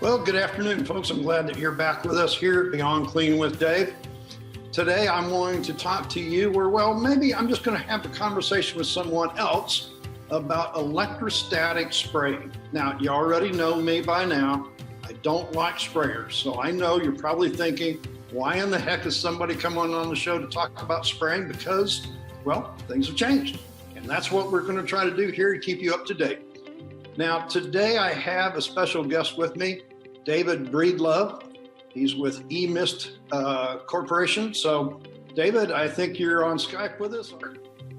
Well, good afternoon, folks. I'm glad that you're back with us here at Beyond Clean with Dave. Today, I'm going to talk to you maybe I'm just going to have a conversation with someone else about electrostatic spraying. Now, you already know me by now. I don't like sprayers. So I know you're probably thinking, why in the heck is somebody coming on the show to talk about spraying? Because, well, things have changed. And that's what we're going to try to do here to keep you up to date. Now, today I have a special guest with me, David Breedlove. He's with eMist Corporation. So, David, I think you're on Skype with us.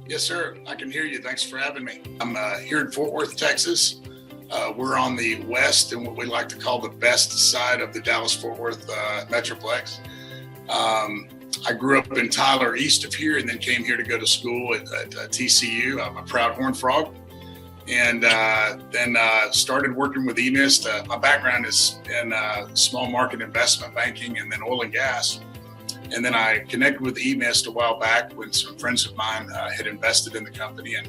Yes, sir. I can hear you. Thanks for having me. I'm here in Fort Worth, Texas. We're on the west and what we like to call the best side of the Dallas-Fort Worth Metroplex. I grew up in Tyler, east of here, and then came here to go to school at TCU. I'm a proud Horned Frog. And then started working with eMist. My background is in small market investment banking and then oil and gas. And then I connected with eMist a while back when some friends of mine had invested in the company and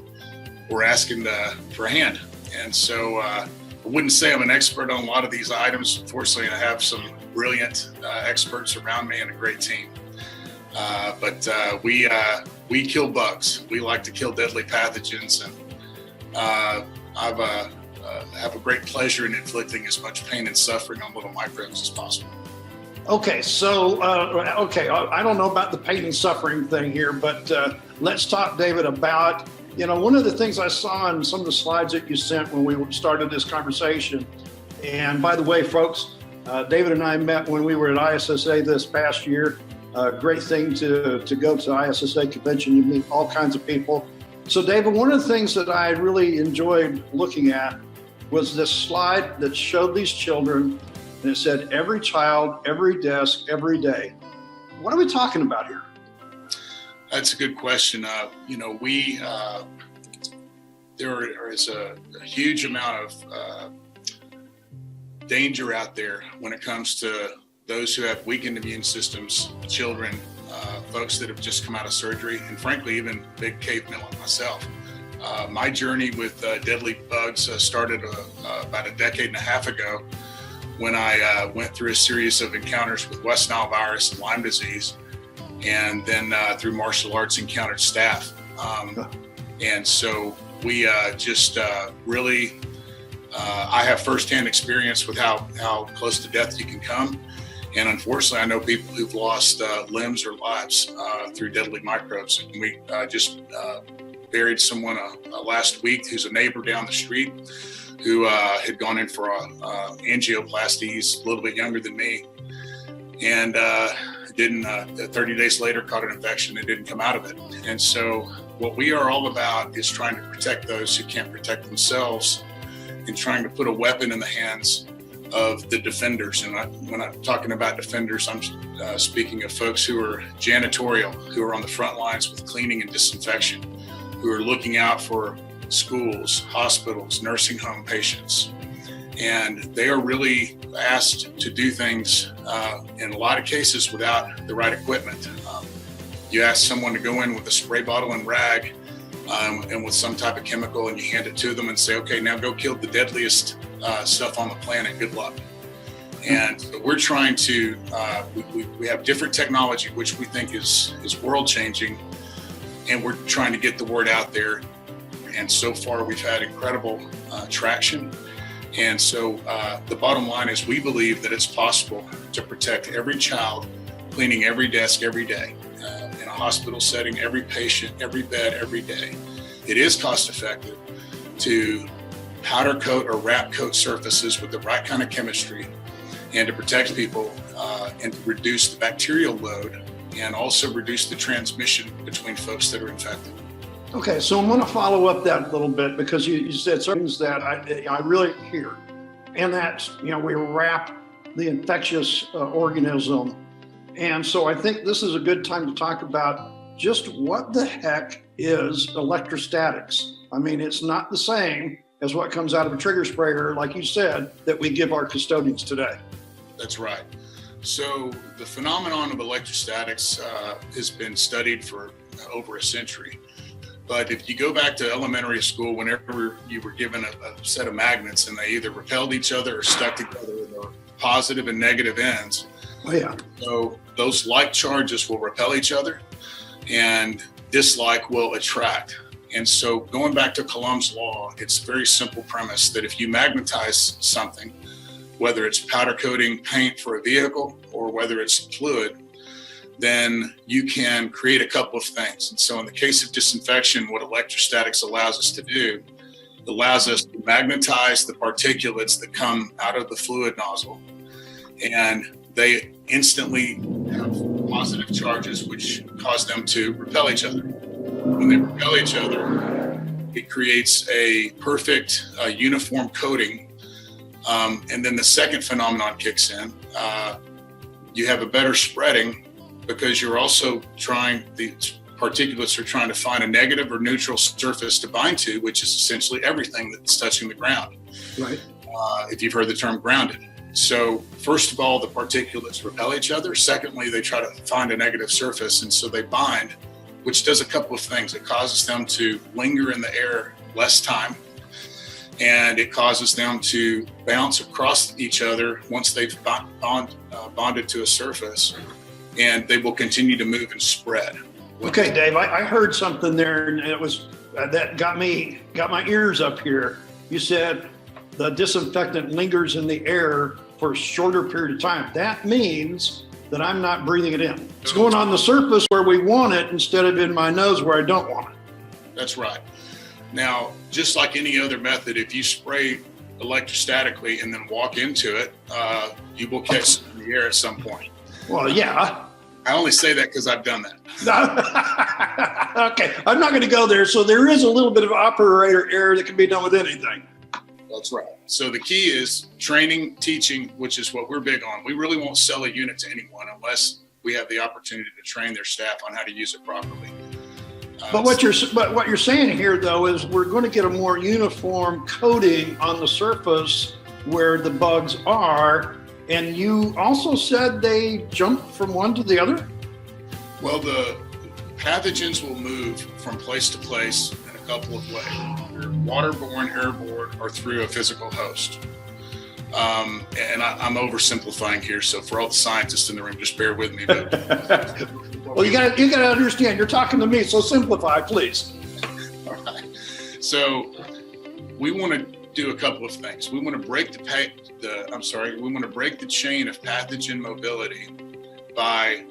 were asking for a hand. And so I wouldn't say I'm an expert on a lot of these items. Fortunately, I have some brilliant experts around me and a great team. But we kill bugs. We like to kill deadly pathogens, and I have a great pleasure in inflicting as much pain and suffering on little microbes as possible. Okay, so, I don't know about the pain and suffering thing here, but let's talk, David, about, one of the things I saw in some of the slides that you sent when we started this conversation, and by the way, folks, David and I met when we were at ISSA this past year. Great thing to go to ISSA convention. You meet all kinds of people. So, David, one of the things that I really enjoyed looking at was this slide that showed these children, and it said, every child, every desk, every day. What are we talking about here? That's a good question. There is a huge amount of danger out there when it comes to those who have weakened immune systems, children, folks that have just come out of surgery, and frankly, even big cavemen like myself. My journey with deadly bugs started about a decade and a half ago when I went through a series of encounters with West Nile virus and Lyme disease, and then through martial arts encountered staph. And so we really, I have firsthand experience with how close to death you can come. And unfortunately, I know people who've lost limbs or lives through deadly microbes. And we just buried someone last week who's a neighbor down the street who had gone in for angioplasty. He's a little bit younger than me. And 30 days later, caught an infection and didn't come out of it. And so what we are all about is trying to protect those who can't protect themselves and trying to put a weapon in the hands of the defenders. And when I'm talking about defenders, I'm speaking of folks who are janitorial, who are on the front lines with cleaning and disinfection, who are looking out for schools, hospitals, nursing home patients. And they are really asked to do things in a lot of cases without the right equipment. You ask someone to go in with a spray bottle and rag and with some type of chemical, and you hand it to them and say, okay, now go kill the deadliest stuff on the planet. Good luck. And we're trying to, we have different technology, which we think is world changing. And we're trying to get the word out there. And so far we've had incredible traction. And so the bottom line is we believe that it's possible to protect every child, cleaning every desk every day, in a hospital setting, every patient, every bed, every day. It is cost effective to powder coat or wrap coat surfaces with the right kind of chemistry and to protect people and to reduce the bacterial load and also reduce the transmission between folks that are infected. Okay, so I'm going to follow up that a little bit because you said certain things that I really hear, and that's, we wrap the infectious organism. And so I think this is a good time to talk about just what the heck is electrostatics. I mean, it's not the same as what comes out of a trigger sprayer, like you said, that we give our custodians today. That's right. So the phenomenon of electrostatics has been studied for over a century. But if you go back to elementary school, whenever you were given a set of magnets and they either repelled each other or stuck together, and there were positive and negative ends. Oh, yeah. So those like charges will repel each other and dislike will attract. And so going back to Coulomb's law, it's a very simple premise that if you magnetize something, whether it's powder coating paint for a vehicle or whether it's fluid, then you can create a couple of things. And so in the case of disinfection, what electrostatics allows us to do, it allows us to magnetize the particulates that come out of the fluid nozzle, and they instantly have positive charges which cause them to repel each other. When they repel each other, it creates a perfect uniform coating. And then the second phenomenon kicks in. You have a better spreading because you're also the particulates are trying to find a negative or neutral surface to bind to, which is essentially everything that's touching the ground. Right. If you've heard the term grounded. So first of all, the particulates repel each other. Secondly, they try to find a negative surface, and so they bind, which does a couple of things. It causes them to linger in the air less time, and it causes them to bounce across each other once they've bonded to a surface, and they will continue to move and spread. Okay, Dave, I heard something there, and it was that got my ears up here. You said the disinfectant lingers in the air for a shorter period of time. That means that I'm not breathing it in. It's going on the surface where we want it instead of in my nose where I don't want it. That's right. Now, just like any other method, if you spray electrostatically and then walk into it, you will catch in the air at some point. Well, yeah. I only say that because I've done that. Okay, I'm not going to go there. So there is a little bit of operator error that can be done with anything. That's right. So the key is training, teaching, which is what we're big on. We really won't sell a unit to anyone unless we have the opportunity to train their staff on how to use it properly. But what you're saying here, though, is we're going to get a more uniform coating on the surface where the bugs are. And you also said they jump from one to the other? Well, the pathogens will move from place to place in a couple of ways. They're waterborne, airborne, or through a physical host. And I'm oversimplifying here, so for all the scientists in the room, just bear with me. But well, you got to understand, you're talking to me, so simplify, please. All right. So we want to do a couple of things. We want to break we want to break the chain of pathogen mobility by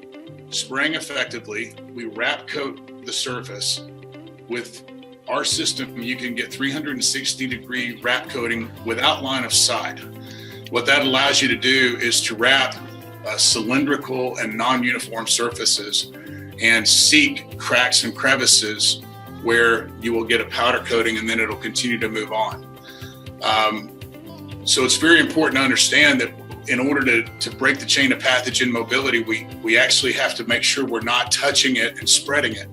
spraying effectively. We wrap coat the surface with our system. You can get 360-degree wrap coating without line of sight. What that allows you to do is to wrap cylindrical and non-uniform surfaces and seek cracks and crevices where you will get a powder coating, and then it'll continue to move on. So it's very important to understand that in order to break the chain of pathogen mobility, we actually have to make sure we're not touching it and spreading it.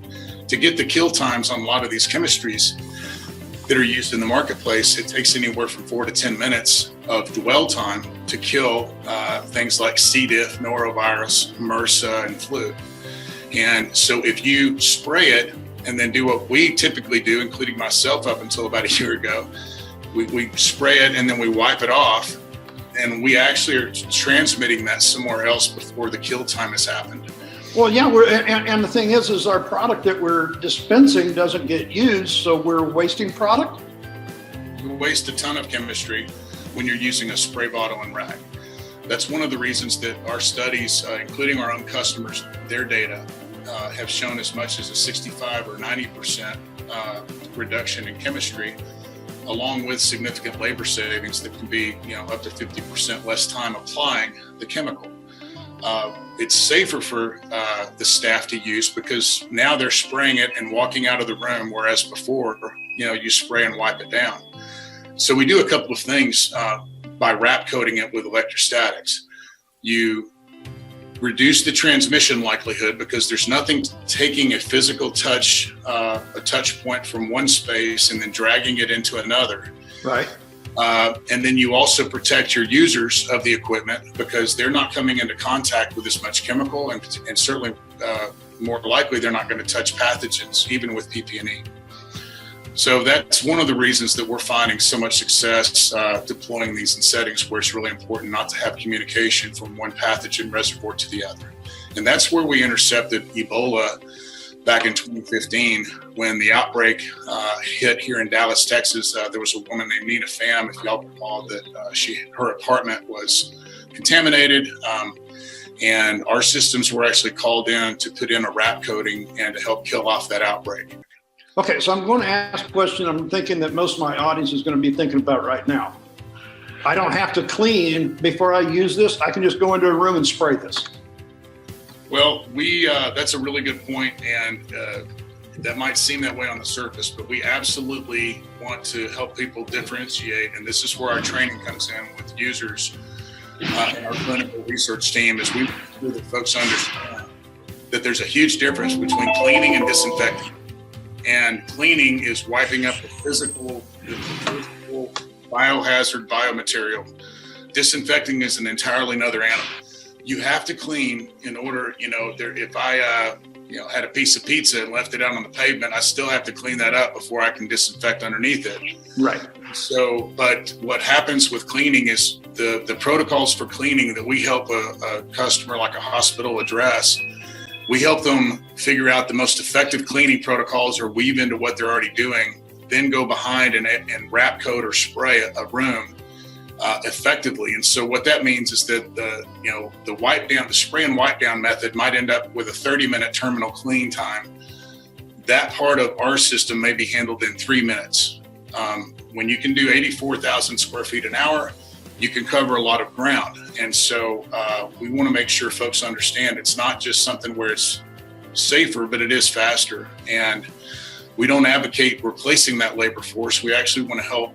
To get the kill times on a lot of these chemistries that are used in the marketplace, it takes anywhere from 4 to 10 minutes of dwell time to kill things like C. diff, norovirus, MRSA, and flu. And so if you spray it and then do what we typically do, including myself up until about a year ago, we spray it and then we wipe it off, and we actually are transmitting that somewhere else before the kill time has happened. Well, yeah, and the thing is our product that we're dispensing doesn't get used, so we're wasting product? You waste a ton of chemistry when you're using a spray bottle and rag. That's one of the reasons that our studies, including our own customers, their data, have shown as much as a 65 or 90% reduction in chemistry, along with significant labor savings that can be, up to 50% less time applying the chemical. It's safer for the staff to use because now they're spraying it and walking out of the room, whereas before, you spray and wipe it down. So we do a couple of things by wrap coating it with electrostatics. You reduce the transmission likelihood because there's nothing taking a physical touch, a touch point from one space and then dragging it into another. Right. And then you also protect your users of the equipment because they're not coming into contact with as much chemical, and certainly more likely they're not going to touch pathogens, even with PP&E. So that's one of the reasons that we're finding so much success deploying these in settings where it's really important not to have communication from one pathogen reservoir to the other. And that's where we intercepted Ebola back in 2015 when the outbreak hit here in Dallas, Texas. There was a woman named Nina Pham, if y'all recall, that her apartment was contaminated. And our systems were actually called in to put in a wrap coating and to help kill off that outbreak. Okay, so I'm going to ask a question I'm thinking that most of my audience is going to be thinking about right now. I don't have to clean before I use this. I can just go into a room and spray this. Well, that's a really good point, and that might seem that way on the surface, but we absolutely want to help people differentiate, and this is where our training comes in with users and our clinical research team, is we make sure that folks understand that there's a huge difference between cleaning and disinfecting. And cleaning is wiping up the physical biohazard biomaterial. Disinfecting is an entirely another animal. You have to clean in order, if I had a piece of pizza and left it out on the pavement, I still have to clean that up before I can disinfect underneath it. Right. So, but what happens with cleaning is the protocols for cleaning that we help a customer like a hospital address. We help them figure out the most effective cleaning protocols or weave into what they're already doing, then go behind and wrap coat or spray a room effectively. And so what that means is that the wipe down, the spray and wipe down method might end up with a 30-minute terminal clean time. That part of our system may be handled in 3 minutes. When you can do 84,000 square feet an hour, you can cover a lot of ground. And so we want to make sure folks understand it's not just something where it's safer, but it is faster. And we don't advocate replacing that labor force. We actually want to help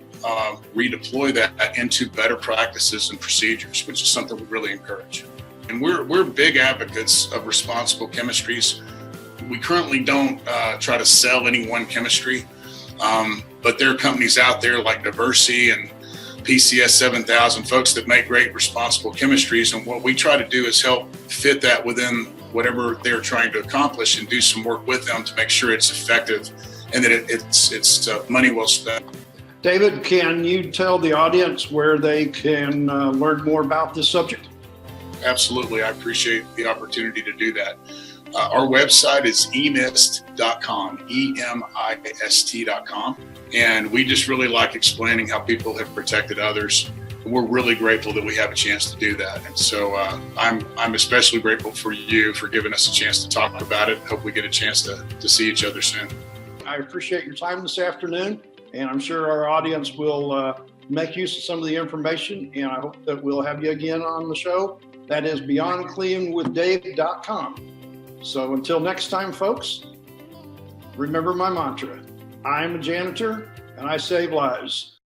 redeploy that into better practices and procedures, which is something we really encourage. And we're big advocates of responsible chemistries. We currently don't try to sell any one chemistry, but there are companies out there like Diversey and PCS 7000, folks that make great responsible chemistries. And what we try to do is help fit that within whatever they're trying to accomplish and do some work with them to make sure it's effective and that it's money well spent. David, can you tell the audience where they can learn more about this subject? Absolutely. I appreciate the opportunity to do that. Our website is emist.com, EMIST.com. And we just really like explaining how people have protected others. And we're really grateful that we have a chance to do that. And so I'm especially grateful for you for giving us a chance to talk about it. Hope we get a chance to see each other soon. I appreciate your time this afternoon, and I'm sure our audience will make use of some of the information, and I hope that we'll have you again on the show. That is beyondcleanwithdave.com. So until next time, folks, remember my mantra. I'm a janitor and I save lives.